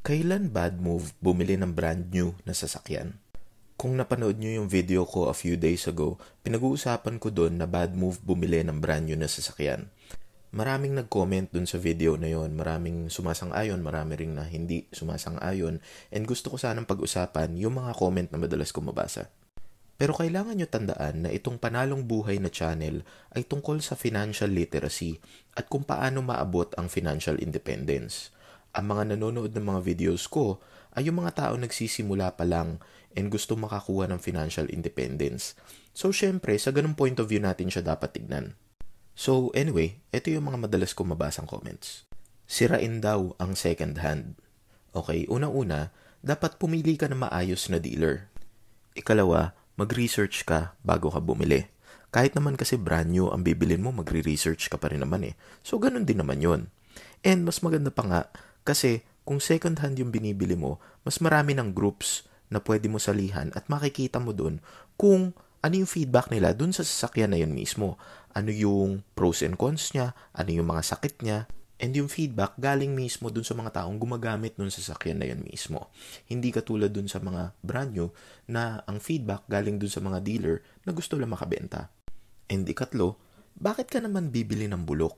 Kailan bad move bumili ng brand new na sasakyan? Kung napanood nyo yung video ko a few days ago, pinag-uusapan ko doon na bad move bumili ng brand new na sasakyan. Maraming nag-comment dun sa video na yon, maraming sumasang-ayon, marami ring na hindi sumasang-ayon, and gusto ko sanang pag-usapan yung mga comment na madalas ko mabasa. Pero kailangan nyo tandaan na itong Panalong Buhay na channel ay tungkol sa financial literacy at kung paano maabot ang financial independence. Ang mga nanonood ng mga videos ko ay yung mga tao nagsisimula pa lang and gusto makakuha ng financial independence. So syempre, sa ganung point of view natin siya dapat tignan. So anyway, ito yung mga madalas ko mabasang comments. Sirain daw ang second hand. Okay, unang-una, dapat pumili ka ng maayos na dealer. Ikalawa, mag-research ka bago ka bumili. Kahit naman kasi brand new ang bibilin mo, magre-research ka pa rin naman eh. So ganun din naman yon. And mas maganda pa nga, kasi kung second hand yung binibili mo, mas marami ng groups na pwede mo salihan at makikita mo dun kung ano yung feedback nila dun sa sasakyan na yun mismo. Ano yung pros and cons niya, ano yung mga sakit niya, and yung feedback galing mismo dun sa mga taong gumagamit dun sa sasakyan na yun mismo. Hindi katulad dun sa mga brand new na ang feedback galing dun sa mga dealer na gusto lang makabenta. And ikatlo, bakit ka naman bibili ng bulok?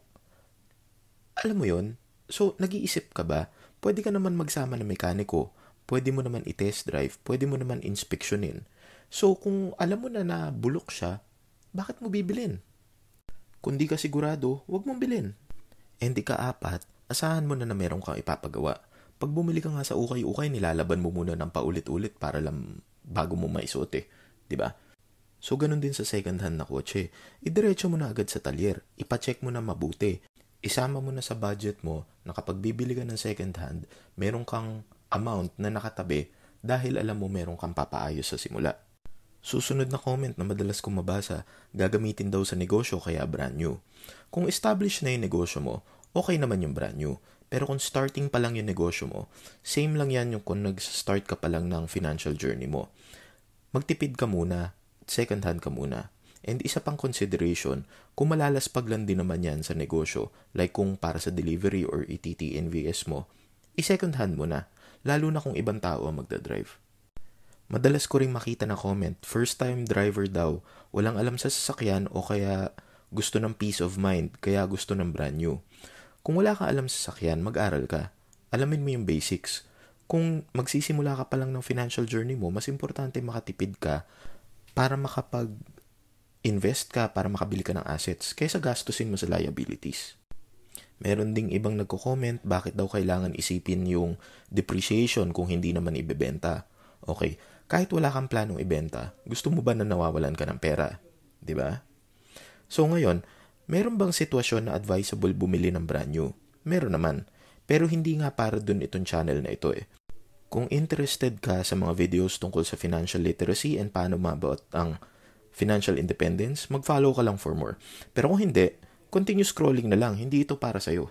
Alam mo yun? So, nag-iisip ka ba? Pwede ka naman magsama ng mekaniko, pwede mo naman i-test drive, pwede mo naman inspeksyonin. So, kung alam mo na bulok siya, bakit mo bibilin? Kung di ka sigurado, huwag mong bilhin. And ika-apat, asahan mo na meron kang ipapagawa. Pag bumili ka nga sa ukay-ukay, nilalaban mo muna ng paulit-ulit para lang bago mo maisuot eh. Diba? So, ganun din sa second hand na kotse. Idiretso mo na agad sa talyer. Ipacheck mo na mabuti. Isama mo na sa budget mo na kapag bibili ka ng second hand, meron kang amount na nakatabi dahil alam mo meron kang papaayos sa simula. Susunod na comment na madalas kong mabasa, gagamitin daw sa negosyo kaya brand new. Kung established na yung negosyo mo, okay naman yung brand new. Pero kung starting pa lang yung negosyo mo, same lang yan yung kung nag-start ka pa lang ng financial journey mo. Magtipid ka muna, second hand ka muna. And isa pang consideration, kung malalaspag lang din naman yan sa negosyo, like kung para sa delivery or ETT-NVS mo, i-second hand mo na, lalo na kung ibang tao ang magdadrive. Madalas ko ring makita na comment, first time driver daw, walang alam sa sasakyan o kaya gusto ng peace of mind, kaya gusto ng brand new. Kung wala ka alam sa sasakyan, mag-aral ka. Alamin mo yung basics. Kung magsisimula ka pa lang ng financial journey mo, mas importante makatipid ka para invest ka para makabili ka ng assets kaysa gastusin mo sa liabilities. Meron ding ibang nagko-comment bakit daw kailangan isipin yung depreciation kung hindi naman ibebenta. Okay, kahit wala kang planong ibenta, gusto mo ba na nawawalan ka ng pera? Diba? So ngayon, meron bang sitwasyon na advisable bumili ng brand new? Meron naman. Pero hindi nga para dun itong channel na ito eh. Kung interested ka sa mga videos tungkol sa financial literacy and paano maabot ang financial independence, mag-follow ka lang for more. Pero kung hindi, continue scrolling na lang, hindi ito para sa'yo.